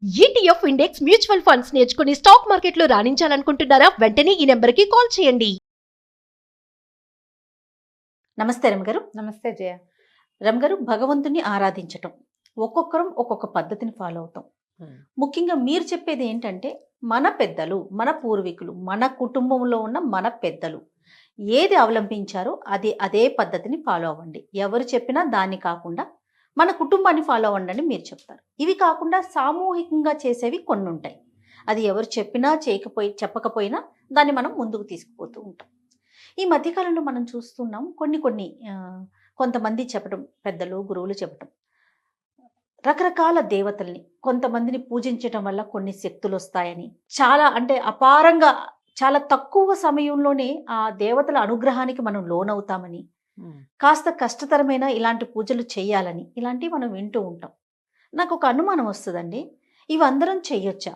ETF index mutual funds నేర్చుకుని stock మార్కెట్లో రాణించాలనుకుంటున్నారా? వెంటనే ఈ నెంబర్కి కాల్ చేయండి. నమస్తే రమగారు. నమస్తే జయ. రమగారు, భగవంతుని ఆరాధించటం ఒక్కొక్కరం ఒక్కొక్క పద్ధతిని ఫాలో అవుతాం. ముఖ్యంగా మీరు చెప్పేది ఏంటంటే, మన పెద్దలు, మన పూర్వీకులు, మన కుటుంబంలో ఉన్న మన పెద్దలు ఏది అవలంబించారో అదే పద్ధతిని ఫాలో అవ్వండి. ఎవరు చెప్పినా దాన్ని కాకుండా మన కుటుంబాన్ని ఫాలో అవ్వండి అని మీరు చెప్తారు. ఇవి కాకుండా సామూహికంగా చేసేవి కొన్ని ఉంటాయి. అది ఎవరు చెప్పినా చెప్పకపోయినా దాన్ని మనం ముందుకు తీసుకుపోతూ ఉంటాం. ఈ మధ్యకాలంలో మనం చూస్తున్నాం కొన్ని కొంతమంది చెప్పడం, పెద్దలు గురువులు చెప్పడం, రకరకాల దేవతల్ని కొంతమందిని పూజించటం వల్ల కొన్ని శక్తులు వస్తాయని, చాలా అంటే అపారంగా చాలా తక్కువ సమయంలోనే ఆ దేవతల అనుగ్రహానికి మనం లోనవుతామని, కాస్త కష్టతరమైన ఇలాంటి పూజలు చేయాలని, ఇలాంటివి మనం వింటూ ఉంటాం. నాకు ఒక అనుమానం వస్తుందండి, ఇవందరం చెయ్యొచ్చా?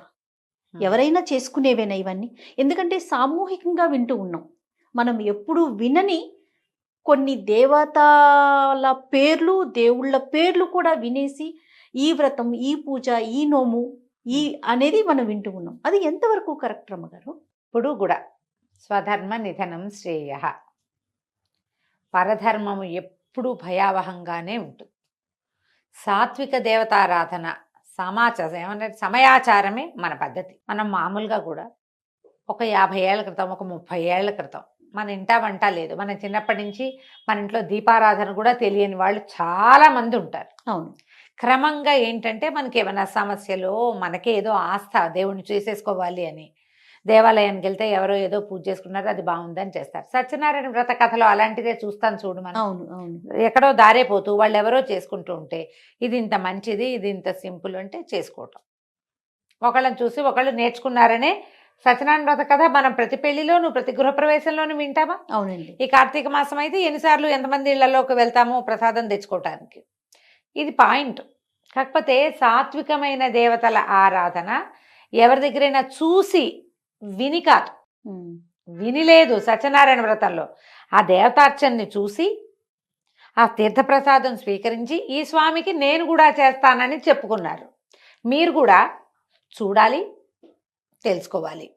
ఎవరైనా చేసుకునేవేనా ఇవన్నీ? ఎందుకంటే సామూహికంగా వింటూ ఉన్నాం. మనం ఎప్పుడు వినని కొన్ని దేవతల పేర్లు, దేవుళ్ళ పేర్లు కూడా వినేసి ఈ వ్రతం, ఈ పూజ, ఈ నోము అనేది మనం వింటూ ఉన్నాం. అది ఎంతవరకు కరెక్ట్ రమ్మగారు? ఇప్పుడు కూడా స్వధర్మ నిధనం శ్రేయ, పరధర్మము ఎప్పుడు భయావహంగానే ఉంటుంది. సాత్విక దేవతారాధన ఏమన్నా సమయాచారమే మన పద్ధతి. మనం మామూలుగా కూడా ఒక 50 ఏళ్ల క్రితం, ఒక 30 ఏళ్ల క్రితం మన ఇంటా వంట లేదు. మన చిన్నప్పటి నుంచి మన ఇంట్లో దీపారాధన కూడా తెలియని వాళ్ళు చాలా మంది ఉంటారు. అవును. క్రమంగా ఏంటంటే మనకి ఏమైనా సమస్యలు, మనకే ఏదో ఆస్థ దేవుణ్ణి చేసేసుకోవాలి అని దేవాలయానికి వెళ్తే ఎవరో ఏదో పూజ చేసుకున్నారు, అది బాగుందని చేస్తారు. సత్యనారాయణ వ్రత కథలో అలాంటిదే చూస్తాను చూడు మనం. అవును అవును. ఎక్కడో దారేపోతూ వాళ్ళు ఎవరో చేసుకుంటూ ఉంటే ఇది ఇంత మంచిది, ఇది ఇంత సింపుల్ అంటే చేసుకోవటం. ఒకళ్ళని చూసి ఒకళ్ళు నేర్చుకున్నారనే సత్యనారాయణ వ్రత కథ మనం ప్రతి పెళ్లిలోనూ, ప్రతి గృహప్రవేశంలోనూ వింటామా? అవునండి. ఈ కార్తీక మాసం అయితే ఎన్నిసార్లు ఎంతమంది ఇళ్లలోకి వెళ్తామో ప్రసాదం తెచ్చుకోవటానికి. ఇది పాయింట్. కాకపోతే సాత్వికమైన దేవతల ఆరాధన ఎవరి దగ్గరైనా చూసి విని కాదు, వినిలేదు. సత్యనారాయణ వ్రతంలో ఆ దేవతార్చనని చూసి ఆ తీర్థప్రసాదం స్వీకరించి ఈ స్వామికి నేను కూడా చేస్తానని చెప్పుకున్నారు. మీరు కూడా చూడాలి, తెలుసుకోవాలి,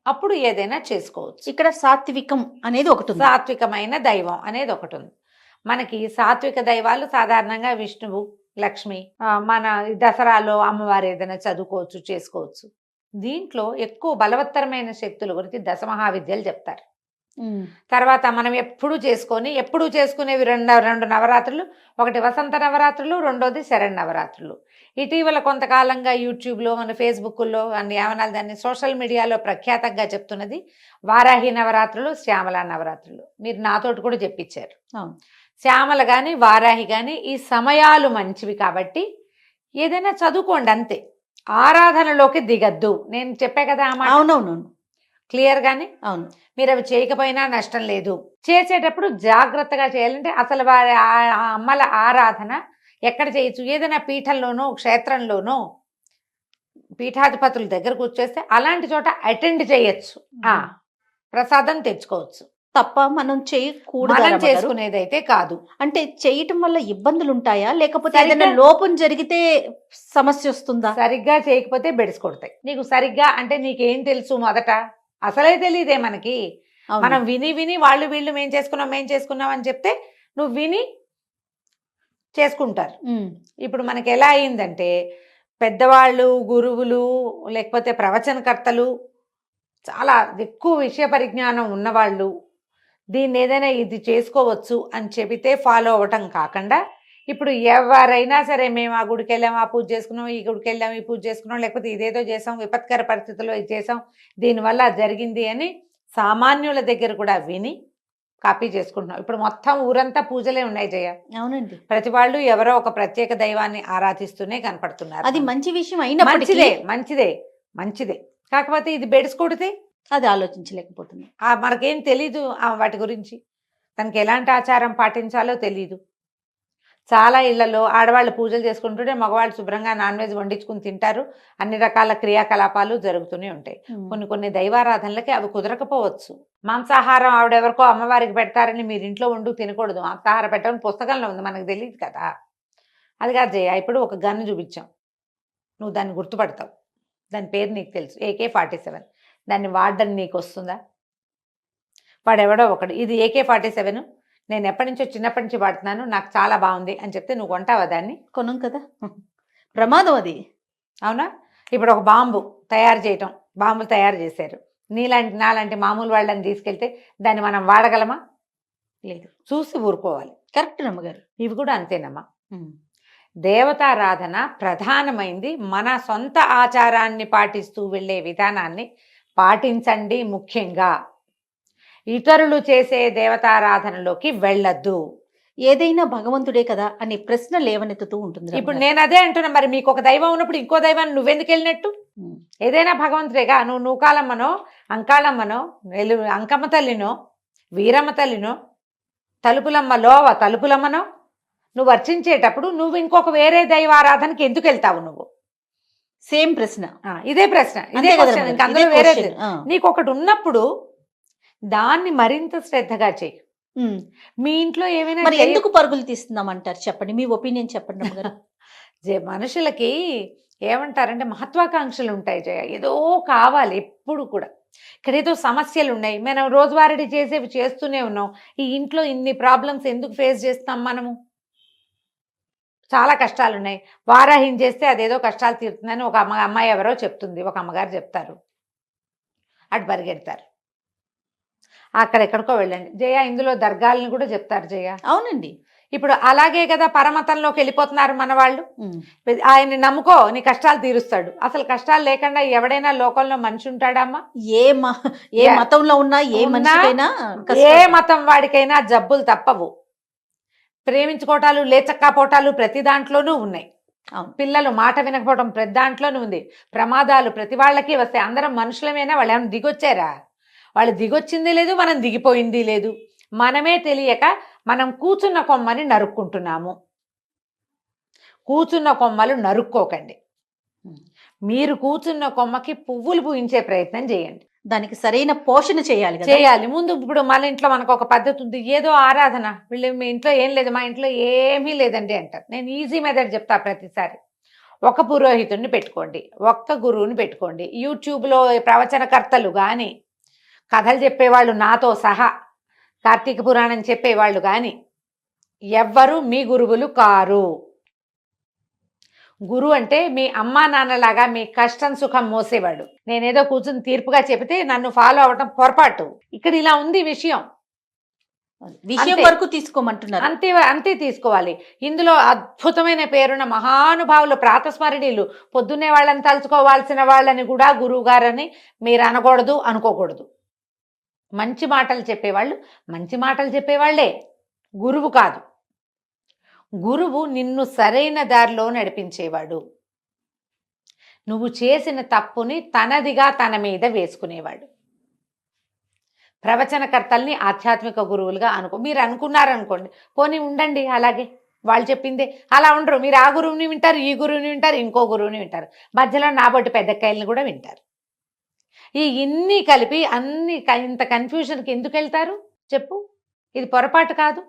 అప్పుడు ఏదైనా చేసుకోవచ్చు. ఇక్కడ సాత్వికం అనేది ఒకటి ఉంది. సాత్వికమైన దైవం అనేది ఒకటి ఉంది. మనకి సాత్విక దైవాలు సాధారణంగా విష్ణువు, లక్ష్మి, మన దసరాలో అమ్మవారు ఏదైనా చదువుకోవచ్చు, చేసుకోవచ్చు. దీంట్లో ఎక్కువ బలవత్తరమైన శక్తుల గురించి దశమహావిద్యలు చెప్తారు. తర్వాత మనం ఎప్పుడు చేసుకునేవి రెండు నవరాత్రులు. ఒకటి వసంత నవరాత్రులు, రెండోది శరణ్ నవరాత్రులు. ఇటీవల కొంతకాలంగా యూట్యూబ్లో, మన ఫేస్బుక్లో అన్ని ఏమనాలి దాన్ని, సోషల్ మీడియాలో ప్రఖ్యాతంగా చెప్తున్నది వారాహి నవరాత్రులు, శ్యామల నవరాత్రులు. మీరు నాతోటి కూడా చెప్పించారు. శ్యామల కానీ వారాహి కానీ ఈ సమయాలు మంచివి కాబట్టి ఏదైనా చదువుకోండి అంతే, ఆరాధనలోకి దిగద్దు. నేను చెప్పే కదా ఆ మాట. అవునవునవును, క్లియర్ గానే. అవును. మీరు అవి చేయకపోయినా నష్టం లేదు. చేసేటప్పుడు జాగ్రత్తగా చేయాలంటే అసలు వారి అమ్మల ఆరాధన ఎక్కడ చేయొచ్చు? ఏదైనా పీఠంలోనో, క్షేత్రంలోనో, పీఠాధిపతుల దగ్గరకు వచ్చేస్తే అలాంటి చోట అటెండ్ చేయొచ్చు, ప్రసాదం తెచ్చుకోవచ్చు తప్ప మనం చేయకూడదు. మనం చేసుకునేదైతే కాదు. అంటే చేయటం వల్ల ఇబ్బందులు ఉంటాయా, లేకపోతే ఏదైనా లోపం జరిగితే సమస్య వస్తుందా? సరిగ్గా చేయకపోతే బెడిసి కొడతాయి. నీకు సరిగ్గా అంటే నీకేం తెలుసు? మొదట అసలే తెలియదే మనకి. మనం విని విని వాళ్ళు వీళ్ళు మేం చేసుకున్నాం అని చెప్తే నువ్వు విని చేసుకుంటారు. ఇప్పుడు మనకి ఎలా అయిందంటే, పెద్దవాళ్ళు, గురువులు, లేకపోతే ప్రవచనకర్తలు, చాలా ఎక్కువ విషయ పరిజ్ఞానం ఉన్నవాళ్ళు దీన్ని ఏదైనా ఇది చేసుకోవచ్చు అని చెబితే ఫాలో అవ్వటం కాకుండా, ఇప్పుడు ఎవరైనా సరే మేము ఆ గుడికి వెళ్ళాం, ఆ పూజ చేసుకున్నాం, ఈ గుడికి వెళ్ళాం, ఈ పూజ చేసుకున్నాం, లేకపోతే ఇదేదో చేసాం, విపత్కర పరిస్థితుల్లో ఇది చేసాం, దీనివల్ల జరిగింది అని సామాన్యుల దగ్గర కూడా విని కాపీ చేసుకుంటున్నాం. ఇప్పుడు మొత్తం ఊరంతా పూజలే ఉన్నాయి జయ. అవునండి. ప్రతి వాళ్ళు ఎవరో ఒక ప్రత్యేక దైవాన్ని ఆరాధిస్తూనే కనపడుతున్నారు. అది మంచి విషయం అయినా మంచిదే. కాకపోతే ఇది బెడిసి కొడితే అది ఆలోచించలేకపోతుంది. మనకేం తెలీదు వాటి గురించి, తనకి ఎలాంటి ఆచారం పాటించాలో తెలీదు. చాలా ఇళ్లలో ఆడవాళ్ళు పూజలు చేసుకుంటుంటే మగవాళ్ళు శుభ్రంగా నాన్ వెజ్ వండించుకుని తింటారు. అన్ని రకాల క్రియాకలాపాలు జరుగుతూనే ఉంటాయి. కొన్ని దైవారాధనలకి అవి కుదరకపోవచ్చు. మాంసాహారం ఆవిడెవరికో అమ్మవారికి పెడతారని మీరు ఇంట్లో వండు తినకూడదు. మాంసాహారం పెట్టడం పుస్తకంలో ఉంది, మనకు తెలియదు కదా. అది కాదు జయ. ఇప్పుడు ఒక గన్ను చూపించాం, నువ్వు దాన్ని గుర్తుపడతావు. దాని పేరు నీకు తెలుసు, AK-47. దాన్ని వాడడం నీకు వస్తుందా? వాడెవడో ఒకడు ఇది AK-47 నేను ఎప్పటి నుంచో చిన్నప్పటి నుంచి వాడుతున్నాను, నాకు చాలా బాగుంది అని చెప్తే నువ్వు కొంటావా దాన్ని? కొనం కదా, ప్రమాదం అది. అవునా? ఇప్పుడు ఒక బాంబు తయారు చేయటం, బాంబులు తయారు చేశారు, నాలాంటి మామూలు వాళ్ళని తీసుకెళ్తే దాన్ని మనం వాడగలమా? లేదు. చూసి ఊరుకోవాలి. కరెక్ట్ నమ్మగారు. ఇవి కూడా అంతేనమ్మా. దేవతారాధన ప్రధానమైంది. మన సొంత ఆచారాన్ని పాటిస్తూ వెళ్ళే విధానాన్ని పాటించండి. ముఖ్యంగా ఇతరులు చేసే దేవతారాధనలోకి వెళ్ళద్దు. ఏదైనా భగవంతుడే కదా అనే ప్రశ్న లేవనెత్తుతూ ఉంటుంది. ఇప్పుడు నేను అదే అంటున్నా, మరి మీకు ఒక దైవం ఉన్నప్పుడు ఇంకో దైవాన్ని నువ్వెందుకు వెళ్ళినట్టు? ఏదైనా భగవంతుడేగా. నువ్వు నూకాలమ్మనో, అంకాళమ్మనో, అంకమ్మ తల్లినో, వీరమ్మ తల్లినో, తలుపులమ్మనో నువ్వు అర్చించేటప్పుడు నువ్వు ఇంకొక వేరే దైవారాధనకి ఎందుకు వెళ్తావు? నువ్వు సేమ్ ప్రశ్న, ఇదే ప్రశ్న, ఇదే క్వశ్చన్. ఇంకా అందులో వేరే నీకు ఒకటి ఉన్నప్పుడు దాన్ని మరింత శ్రద్ధగా చెయ్యి. మీ ఇంట్లో ఏమైనా మరి ఎందుకు పరుగులు తీస్తున్నామంటారు చెప్పండి, మీ ఒపీనియన్ చెప్పండి నమ్మగారు. మనుషులకి ఏమంటారంటే మహత్వాకాంక్షలు ఉంటాయి జయ, ఏదో కావాలి ఎప్పుడు కూడా. ఇక్కడ ఏదో సమస్యలు ఉన్నాయి, మనం రోజువారీ చేసేవి చేస్తూనే ఉన్నాం. ఈ ఇంట్లో ఇన్ని ప్రాబ్లమ్స్ ఎందుకు ఫేస్ చేస్తాం మనము? చాలా కష్టాలు ఉన్నాయి. వారాహిని చేస్తే అదేదో కష్టాలు తీరుతుందని ఒక అమ్మాయి ఎవరో చెప్తుంది, ఒక అమ్మగారు చెప్తారు, అటు పరిగెడతారు. అక్కడెక్కడికో వెళ్ళండి జయ. ఇందులో దర్గాలని కూడా చెప్తారు జయ. అవునండి. ఇప్పుడు అలాగే కదా పరమతంలోకి వెళ్ళిపోతున్నారు మన వాళ్ళు. ఆయన్ని నమ్ముకో, నీ కష్టాలు తీరుస్తాడు. అసలు కష్టాలు లేకుండా ఎవడైనా లోకంలో మనిషి ఉంటాడమ్మా? ఏ మతంలో ఉన్నా, ఏ మతం వాడికైనా జబ్బులు తప్పవు. ప్రేమించుకోవటాలు, లేచక్కపోవటాలు ప్రతి దాంట్లోనూ ఉన్నాయి. పిల్లలు మాట వినకపోవడం ప్రతి దాంట్లోనూ ఉంది. ప్రమాదాలు ప్రతి వాళ్ళకి వస్తాయి. అందరం మనుషులమేనా? వాళ్ళు ఏమైనా దిగొచ్చారా? వాళ్ళు దిగొచ్చింది లేదు, మనం దిగిపోయింది లేదు. మనమే తెలియక మనం కూర్చున్న కొమ్మని నరుక్కుంటున్నాము. కూర్చున్న కొమ్మలు నరుక్కోకండి. మీరు కూర్చున్న కొమ్మకి పువ్వులు పూయించే ప్రయత్నం చేయండి. దానికి సరైన పోషణ చేయాలి ముందు. ఇప్పుడు మన ఇంట్లో మనకు ఒక పద్ధతి ఉంది, ఏదో ఆరాధన, వీళ్ళు మీ ఇంట్లో ఏం లేదు, మా ఇంట్లో ఏమీ లేదండి అంటారు. నేను ఈజీ మెథడ్ చెప్తా ప్రతిసారి. ఒక పురోహితుడిని పెట్టుకోండి, ఒక్క గురువుని పెట్టుకోండి. యూట్యూబ్లో ప్రవచనకర్తలు కానీ, కథలు చెప్పేవాళ్ళు నాతో సహా, కార్తీక పురాణం చెప్పేవాళ్ళు కానీ ఎవ్వరూ మీ గురువులు కారు. గురువు అంటే మీ అమ్మా నాన్నలాగా మీ కష్టం సుఖం మోసేవాడు. నేనేదో కూర్చుని తీర్పుగా చెబితే నన్ను ఫాలో అవ్వటం పొరపాటు. ఇక్కడ ఇలా ఉంది విషయం వరకు తీసుకోమంటున్నారు. అంతే తీసుకోవాలి. ఇందులో అద్భుతమైన పేరున్న మహానుభావులు, ప్రాతస్మరణీయులు, పొద్దున్నే వాళ్ళని తలుచుకోవాల్సిన వాళ్ళని కూడా గురువు గారని మీరు అనకూడదు, అనుకోకూడదు. మంచి మాటలు చెప్పేవాళ్ళు మంచి మాటలు చెప్పేవాళ్లే, గురువు కాదు. గురువు నిన్ను సరైన దారిలో నడిపించేవాడు. నువ్వు చేసిన తప్పుని తనదిగా తన మీద వేసుకునేవాడు. ప్రవచనకర్తల్ని ఆధ్యాత్మిక గురువులుగా మీరు అనుకున్నారనుకోండి, పోనీ ఉండండి అలాగే, వాళ్ళు చెప్పిందే. అలా ఉండరు. మీరు ఆ గురువుని వింటారు, ఈ గురువుని వింటారు, ఇంకో గురువుని వింటారు, మధ్యలో నాబోటి పెద్దకాయలను కూడా వింటారు. ఇన్ని కలిపి ఇంత కన్ఫ్యూజన్కి ఎందుకు వెళ్తారు చెప్పు? ఇది పొరపాటు కాదు,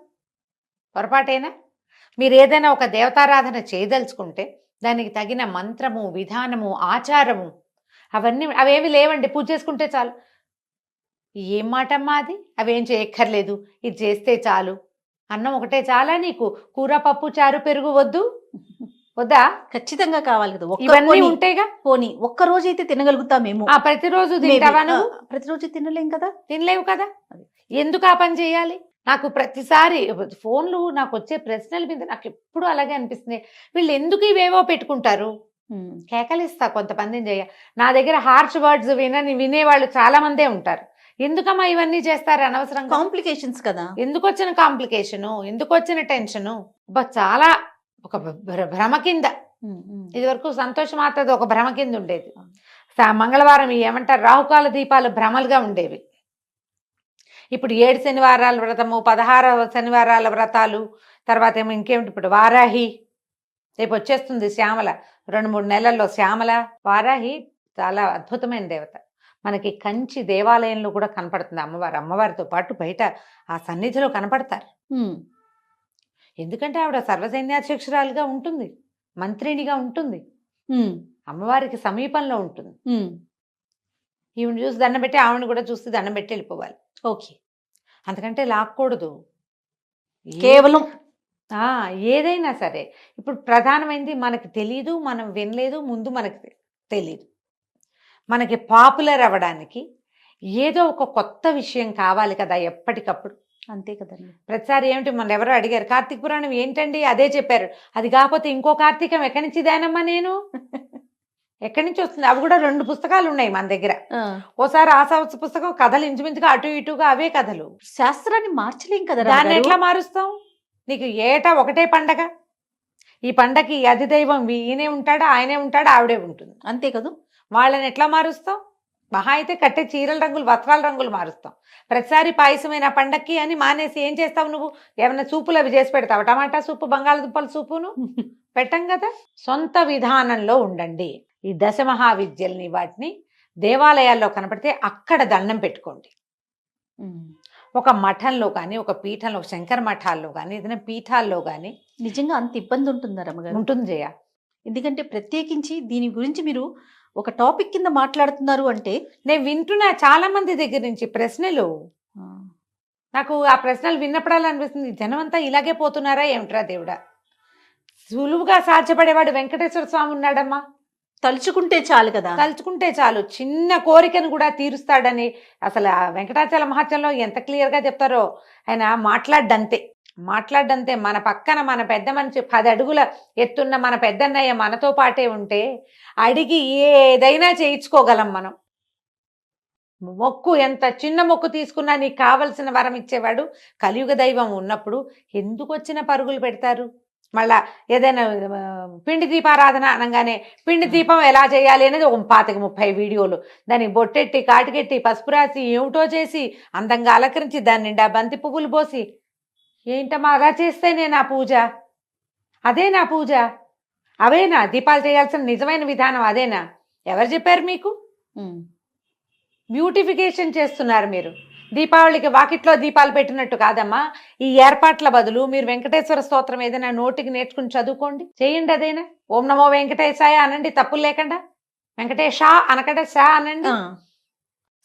పొరపాటేనా? మీరు ఏదైనా ఒక దేవతారాధన చేయదలుచుకుంటే దానికి తగిన మంత్రము, విధానము, ఆచారము అవేమి లేవండి. పూజ చేసుకుంటే చాలు. ఏం మాటమ్మా అది? అవేం చేయక్కర్లేదు, ఇది చేస్తే చాలు. అన్నం ఒకటే చాలా నీకు? కూర, పప్పు, చారు, పెరుగు వద్దా? ఖచ్చితంగా కావాలి కదా. ఇవన్నీ ఉంటేగా. పోనీ ఒక్కరోజు అయితే తినగలుగుతామేమో. ప్రతిరోజు తింటావా నువ్వు? ప్రతిరోజు తినలేం కదా. తినలేవు కదా. ఎందుకు ఆ పని చేయాలి? నాకు ప్రతిసారి ఫోన్లు నాకు వచ్చే ప్రశ్నల మీద నాకు ఎప్పుడు అలాగే అనిపిస్తుంది. వీళ్ళు ఎందుకు ఇవేవో పెట్టుకుంటారు? కేకలిస్తా కొంతమందిని నా దగ్గర హార్ష్ వర్డ్స్ వినేవాళ్ళు చాలా మందే ఉంటారు. ఎందుకమ్మా ఇవన్నీ చేస్తారు అనవసరంగా? కాంప్లికేషన్స్ కదా. ఎందుకు వచ్చిన కాంప్లికేషను, ఎందుకు వచ్చిన టెన్షను? చాలా ఒక భ్రమ కింద. ఇది వరకు సంతోషమాతది ఒక భ్రమ కింద ఉండేది. మంగళవారం ఏమంటారు, రాహుకాల దీపాలు భ్రమలుగా ఉండేవి. ఇప్పుడు 7 శనివారాల వ్రతము, 16 శనివారాల వ్రతాలు, తర్వాత ఏమో ఇంకేమిటి, ఇప్పుడు వారాహి రేపు వచ్చేస్తుంది. శ్యామల 2-3 నెలల్లో శ్యామల. వారాహి చాలా అద్భుతమైన దేవత. మనకి కంచి దేవాలయంలో కూడా కనపడుతుంది అమ్మవారు. అమ్మవారితో పాటు బయట ఆ సన్నిధిలో కనపడతారు. ఎందుకంటే ఆవిడ సర్వసైన్యాధ్యక్షురాలుగా ఉంటుంది, మంత్రినిగా ఉంటుంది. అమ్మవారికి సమీపంలో ఉంటుంది. ఈవిని చూసి దండం పెట్టి ఆవిడని కూడా చూసి దండం పెట్టి వెళ్ళిపోవాలి. ఓకే. అంతకంటే లాక్కూడదు. కేవలం ఏదైనా సరే ఇప్పుడు ప్రధానమైనది మనకి తెలీదు, మనం వినలేదు, ముందు మనకి తెలీదు. మనకి పాపులర్ అవ్వడానికి ఏదో ఒక కొత్త విషయం కావాలి కదా ఎప్పటికప్పుడు. అంతే కదండి. ప్రతిసారి ఏమిటి మన ఎవరో అడిగారు కార్తీక పురాణం ఏంటండి, అదే చెప్పారు, అది కాకపోతే ఇంకో కార్తీకం ఎక్కడి నుంచి దానమ్మా నేను ఎక్కడి నుంచి వస్తుంది? అవి కూడా 2 పుస్తకాలు ఉన్నాయి మన దగ్గర. ఓసారి ఆ సంవత్సర పుస్తకం కథలు ఇంచుమించుగా అటు ఇటుగా అవే కథలు. శాస్త్రాన్ని మార్చలేం కదా. దాన్ని ఎట్లా మారుస్తాం? నీకు ఏటా ఒకటే పండగ, ఈ పండగకి అధిదైవం ఈయనే ఉంటాడా, ఆయనే ఉంటాడా, ఆవిడే ఉంటుంది, అంతే కదా. వాళ్ళని ఎట్లా మారుస్తాం? మహా అయితే కట్టే చీరల రంగులు, వస్త్రాల రంగులు మారుస్తాం. ప్రతిసారి పాయసమైన పండక్కి అని మానేసి ఏం చేస్తావు నువ్వు? ఏమైనా సూపులు అవి చేసి పెడతావు? టమాటా సూపు, బంగాళదుంపల సూపును పెట్టం కదా. సొంత విధానంలో ఉండండి. ఈ దశమహావిద్యల్ని వాటిని దేవాలయాల్లో కనపడితే అక్కడ దండం పెట్టుకోండి. ఒక మఠంలో కానీ, ఒక పీఠంలో, శంకర మఠాల్లో కానీ, ఏదైనా పీఠాల్లో కానీ నిజంగా అంత ఇబ్బంది ఉంటుందా రమ్మగారు? ఉంటుంది జయ. ఎందుకంటే ప్రత్యేకించి దీని గురించి మీరు ఒక టాపిక్ కింద మాట్లాడుతున్నారు అంటే నేను వింటున్నా చాలా మంది దగ్గర నుంచి ప్రశ్నలు. నాకు ఆ ప్రశ్నలు విన్నప్పుడల్లా అనిపిస్తుంది, జనం అంతా ఇలాగే పోతున్నారా ఏమిట్రా దేవుడా. సులువుగా సాధ్యపడేవాడు వెంకటేశ్వర స్వామి ఉన్నాడమ్మా. తలుచుకుంటే చాలు కదా. తలుచుకుంటే చాలు, చిన్న కోరికను కూడా తీరుస్తాడని అసలు ఆ వెంకటాచల మహత్యంలో ఎంత క్లియర్గా చెప్తారో. ఆయన మాట్లాడ్డంతే. మన పక్కన మన పెద్ద మనిషి 10 అడుగుల ఎత్తున్న మన పెద్దన్నయ్య మనతో పాటే ఉంటే అడిగి ఏదైనా చేయించుకోగలం మనం. మొక్కు, ఎంత చిన్న మొక్కు తీసుకున్నా నీకు కావలసిన వరం ఇచ్చేవాడు కలియుగ దైవం ఉన్నప్పుడు ఎందుకు వచ్చిన పరుగులు పెడతారు? మళ్ళా ఏదైనా పిండి దీపారాధన అనగానే పిండి దీపం ఎలా చేయాలి అనేది ఒక 25-30 వీడియోలు, దానికి బొట్టెట్టి, కాటికెట్టి, పసుపు రాసి, ఏమిటో చేసి, అందంగా అలంకరించి, దాని నిండా బంతి పువ్వులు పోసి, ఏంటమ్మా అలా చేస్తేనే నా పూజ? అదే నా పూజ? అవేనా దీపాలు చేయాల్సిన నిజమైన విధానం? అదేనా? ఎవరు చెప్పారు మీకు? బ్యూటిఫికేషన్ చేస్తున్నారు మీరు. దీపావళికి వాకిట్లో దీపాలు పెట్టినట్టు కాదమ్మా. ఈ ఏర్పాట్ల బదులు మీరు వెంకటేశ్వర స్తోత్రం ఏదైనా నోటికి నేర్చుకుని చదువుకోండి, చేయండి. అదైనా ఓం నమో వెంకటేశాయ అనండి, తప్పులు లేకుండా. వెంకటేశా అనకుండా షా అనండి.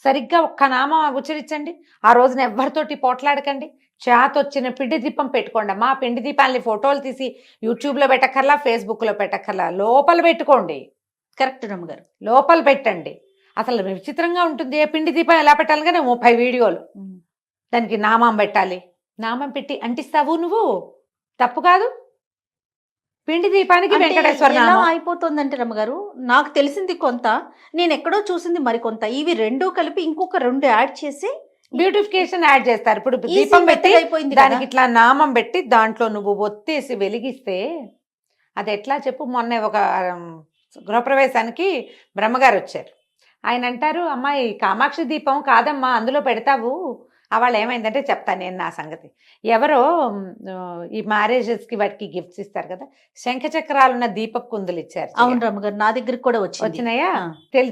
సరిగ్గా ఒక్క నామం ఉచ్చరించండి. ఆ రోజున ఎవరితోటి పోట్లాడకండి. చేతొచ్చిన పిండి దీపం పెట్టుకోండి అమ్మా. పిండి దీపాలని ఫోటోలు తీసి యూట్యూబ్లో పెట్టక్కర్లా, ఫేస్బుక్లో పెట్టక్కర్లా, లోపల పెట్టుకోండి. కరెక్ట్ రమ్మగారు, లోపల పెట్టండి. అసలు విచిత్రంగా ఉంటుంది. పిండి దీపం ఎలా పెట్టాలి కానీ 30 వీడియోలు. దానికి నామం పెట్టాలి. నామం పెట్టి అంటిస్తావు నువ్వు, తప్పు కాదు. పిండి దీపానికి వెంకటేశ్వర ఎలా అయిపోతుందంటే రమ్మగారు, నాకు తెలిసింది కొంత, నేను ఎక్కడో చూసింది మరికొంత. ఇవి 2 కలిపి ఇంకొక 2 యాడ్ చేసి బ్యూటిఫికేషన్ యాడ్ చేస్తారు. ఇప్పుడు దీపం పెట్టి దానికి ఇట్లా నామం పెట్టి దాంట్లో నువ్వు ఒత్తేసి వెలిగిస్తే అది ఎట్లా చెప్పు. మొన్న ఒక గృహప్రవేశానికి బ్రహ్మగారు వచ్చారు. ఆయన అంటారు, అమ్మాయి కామాక్షి దీపం కాదమ్మా అందులో పెడతావు. వాళ్ళు ఏమైందంటే చెప్తాను నేను నా సంగతి. ఎవరో ఈ మ్యారేజెస్కి వాటికి గిఫ్ట్స్ ఇస్తారు కదా, శంఖచక్రాలు ఉన్న దీపపు కుందులు ఇచ్చారు. అవును రమ్మగారు, నా దగ్గరికి కూడా వచ్చినాయా?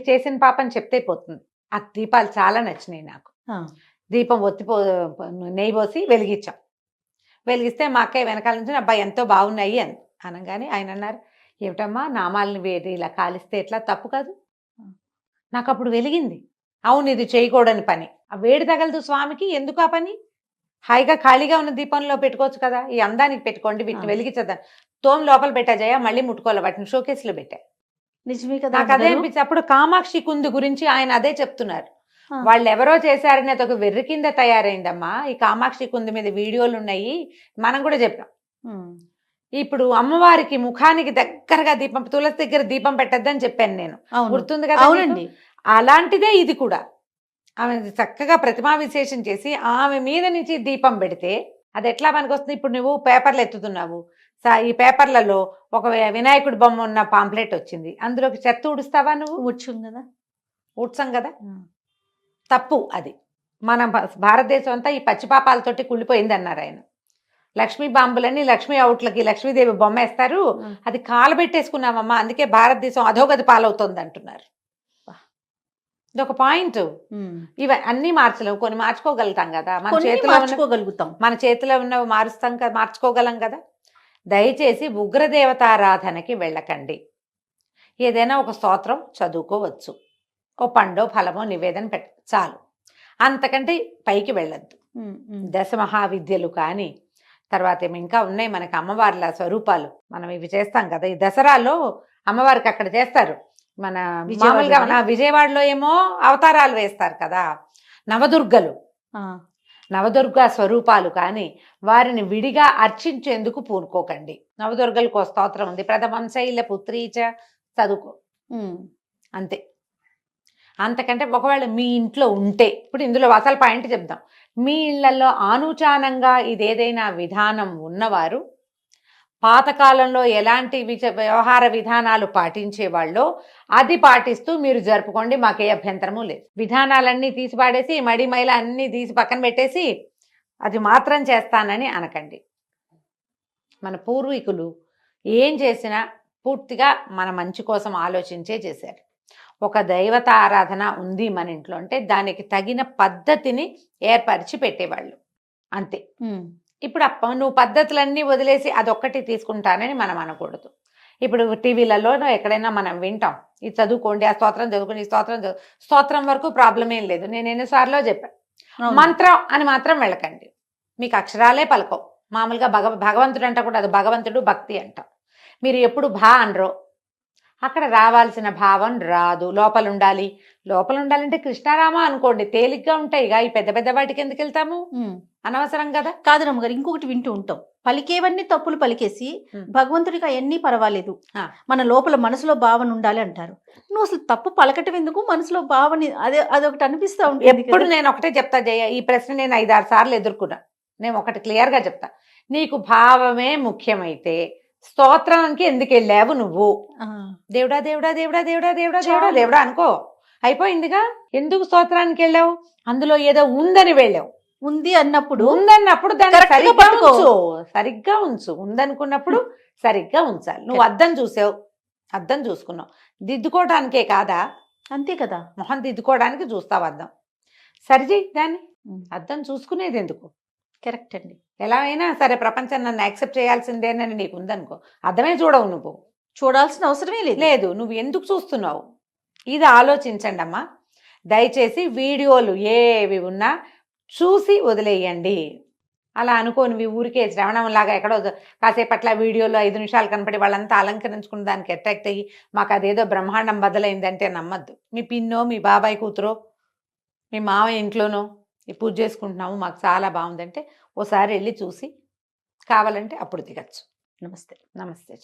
చేసిన పాపని చెప్తే పోతుంది. ఆ దీపాలు చాలా నచ్చినాయి నాకు. దీపం నెయ్యి పోసి వెలిగించాం. వెలిగిస్తే మా అక్కయ్య వెనకాల నుంచి అబ్బాయి ఎంతో బాగున్నాయి అని అనగానే ఆయన అన్నారు, ఏమిటమ్మా నామాలని వేడి ఇలా కాలిస్తే ఎట్లా, తప్పు కాదు. నాకు అప్పుడు వెలిగింది, అవును ఇది చేయకూడని పని. ఆ వేడి తగలదు స్వామికి, ఎందుకు ఆ పని? హాయిగా ఖాళీగా ఉన్న దీపంలో పెట్టుకోవచ్చు కదా. ఈ అందానికి పెట్టుకోండి, వీటిని వెలిగించద్దాం. తోమి లోపల పెట్టా జయ, మళ్ళీ ముట్టుకోవాలి, వాటిని షోకేస్లో పెట్టా. నిజమే కదా. నాకు అదే అనిపించి అప్పుడు కామాక్షి కుందు గురించి ఆయన అదే చెప్తున్నారు. వాళ్ళు ఎవరో చేశారని అదొక వెర్రి కింద తయారైందమ్మా. ఈ కామాక్షి కుందు మీద వీడియోలు ఉన్నాయి, మనం కూడా చెప్పాం. ఇప్పుడు అమ్మవారికి ముఖానికి దగ్గరగా దీపం, తులసి దగ్గర దీపం పెట్టద్దని చెప్పాను నేను, గుర్తుంది కదా? అవునండి. అలాంటిదే ఇది కూడా. ఆమె చక్కగా ప్రతిమా విశేషం చేసి ఆమె మీద నుంచి దీపం పెడితే అది ఎట్లా పనికొస్తుంది? ఇప్పుడు నువ్వు పేపర్లు ఎత్తుతున్నావు, ఈ పేపర్లలో ఒక వినాయకుడి బొమ్మ ఉన్న పాంప్లెట్ వచ్చింది, అందులోకి చెత్త ఊడుస్తావా నువ్వు? ఊడ్చాం కదా. తప్పు అది. మన భారతదేశం అంతా ఈ పచ్చిపాపాలతోటి కుళ్ళిపోయింది అన్నారు ఆయన. లక్ష్మీ బాంబులని లక్ష్మీ అవుట్లకి లక్ష్మీదేవి బొమ్మ వేస్తారు, అది కాలబెట్టేసుకున్నామమ్మా, అందుకే భారతదేశం అధోగతి పాలవుతుంది అంటున్నారు. ఇదొక పాయింట్. ఇవి అన్ని మార్చలేవు, కొన్ని మార్చుకోగలుగుతాం కదా. మన చేతిలో ఉన్నవి మారుస్తాం కదా, మార్చుకోగలం కదా. దయచేసి ఉగ్రదేవతారాధనకి వెళ్ళకండి. ఏదైనా ఒక స్తోత్రం చదువుకోవచ్చు, ఓ పండో ఫలమో నివేదన చాలు, అంతకంటే పైకి వెళ్ళొద్దు. దశ మహావిద్యలు కానీ తర్వాత ఏమో ఇంకా ఉన్నాయి మనకి అమ్మవార్ల స్వరూపాలు, మనం ఇవి చేస్తాం కదా ఈ దసరాలో అమ్మవారికి అక్కడ చేస్తారు. మన మామూలుగా మన విజయవాడలో ఏమో అవతారాలు వేస్తారు కదా నవదుర్గలు, నవదుర్గా స్వరూపాలు కానీ వారిని విడిగా అర్చించేందుకు పూనుకోకండి. నవదుర్గలకు ఒక స్తోత్రం ఉంది, ప్రథమం శైల పుత్రీచ, చదువుకో అంతే. అంతకంటే ఒకవేళ మీ ఇంట్లో ఉంటే, ఇప్పుడు ఇందులో అసలు పాయింట్ చెప్దాం, మీ ఇళ్లలో ఆనుచానంగా ఇదేదైనా విధానం ఉన్నవారు పాతకాలంలో ఎలాంటి వ్యవహార విధానాలు పాటించేవాళ్ళో అది పాటిస్తూ మీరు జరుపుకోండి, మాకే అభ్యంతరము లేదు. విధానాలన్నీ తీసి పాడేసి మడి మైల అన్నీ తీసి పక్కన పెట్టేసి అది మాత్రం చేస్తానని అనకండి. మన పూర్వీకులు ఏం చేసినా పూర్తిగా మన మంచి కోసం ఆలోచించే చేశారు. ఒక దైవత ఆరాధన ఉంది మన ఇంట్లో అంటే దానికి తగిన పద్ధతిని ఏర్పరిచి పెట్టేవాళ్ళు అంతే. ఇప్పుడు నువ్వు పద్ధతులన్నీ వదిలేసి అదొక్కటి తీసుకుంటానని మనం అనకూడదు. ఇప్పుడు టీవీలలో ఎక్కడైనా మనం వింటాం, ఇది చదువుకోండి, ఆ స్తోత్రం చదువుకోండి, ఈ స్తోత్రం వరకు ప్రాబ్లం ఏం లేదు. నేను ఎన్నిసార్లు చెప్పాను, మంత్రం అని మాత్రం వెళ్ళకండి, మీకు అక్షరాలే పలకవు. మామూలుగా భగవంతుడు అంట కూడా, అది భగవంతుడు భక్తి అంటాం. మీరు ఎప్పుడు అనరో అక్కడ రావాల్సిన భావం రాదు. లోపల ఉండాలంటే కృష్ణారామ అనుకోండి, తేలిగ్గా ఉంటాయి. ఈ పెద్ద పెద్ద వాటికి ఎందుకు వెళ్తాము, అనవసరం కదా. కాదు రమ్మగారు, ఇంకొకటి వింటూ ఉంటాం, పలికేవన్నీ తప్పులు పలికేసి భగవంతుడికి అవన్నీ పర్వాలేదు, మన లోపల మనసులో భావన ఉండాలి అంటారు. నువ్వు అసలు తప్పు పలకటం ఎందుకు, మనసులో భావన అదొకటి అనిపిస్తా ఉంటుంది. ఎప్పుడు నేను ఒకటే చెప్తా జయ, ఈ ప్రశ్న నేను 5-6 సార్లు ఎదుర్కొన్నా. నేను ఒకటి క్లియర్గా చెప్తా, నీకు భావమే ముఖ్యమైతే స్తోత్రానికి ఎందుకు వెళ్ళావు నువ్వు? దేవుడా దేవుడా దేవుడా దేవుడా దేవుడా దేవుడా దేవుడా అనుకో, అయిపోయిందిగా. ఎందుకు స్తోత్రానికి వెళ్ళావు? అందులో ఏదో ఉందని వెళ్ళావు. ఉందన్నప్పుడు దాన్ని సరిగ్గా ఉంచు. ఉందనుకున్నప్పుడు సరిగ్గా ఉంచాలి. నువ్వు అద్దం చూసావు, అద్దం చూసుకున్నావు, దిద్దుకోవడానికే కాదా? అంతే కదా, మొహం దిద్దుకోవడానికి చూస్తావు అద్దం, సరిచేయి దాన్ని. అద్దం చూసుకునేది ఎందుకు? కరెక్ట్ అండి. ఎలా అయినా సరే ప్రపంచం నన్ను యాక్సెప్ట్ చేయాల్సిందేనని నీకు ఉందనుకో, అర్థమే చూడవు, నువ్వు చూడాల్సిన అవసరమే లేదు. నువ్వు ఎందుకు చూస్తున్నావు? ఇది ఆలోచించండి అమ్మా. దయచేసి వీడియోలు ఏవి ఉన్నా చూసి వదిలేయండి. అలా అనుకోని ఊరికే శ్రవణంలాగా ఎక్కడో కాసేపట్ల వీడియోలో 5 నిమిషాలు కనపడి వాళ్ళంతా అలంకరించుకున్న దానికి అట్రాక్ట్ అయ్యి మాకు అదేదో బ్రహ్మాండం బదులైందంటే నమ్మద్దు. మీ పిన్నో, మీ బాబాయ్ కూతురో, మీ మావయ్య ఇంట్లోనో ఈ పూజ చేసుకుంటున్నాము, మాకు చాలా బాగుందంటే ఓసారి వెళ్ళి చూసి కావాలంటే అప్పుడు దిగచ్చు. నమస్తే. నమస్తే.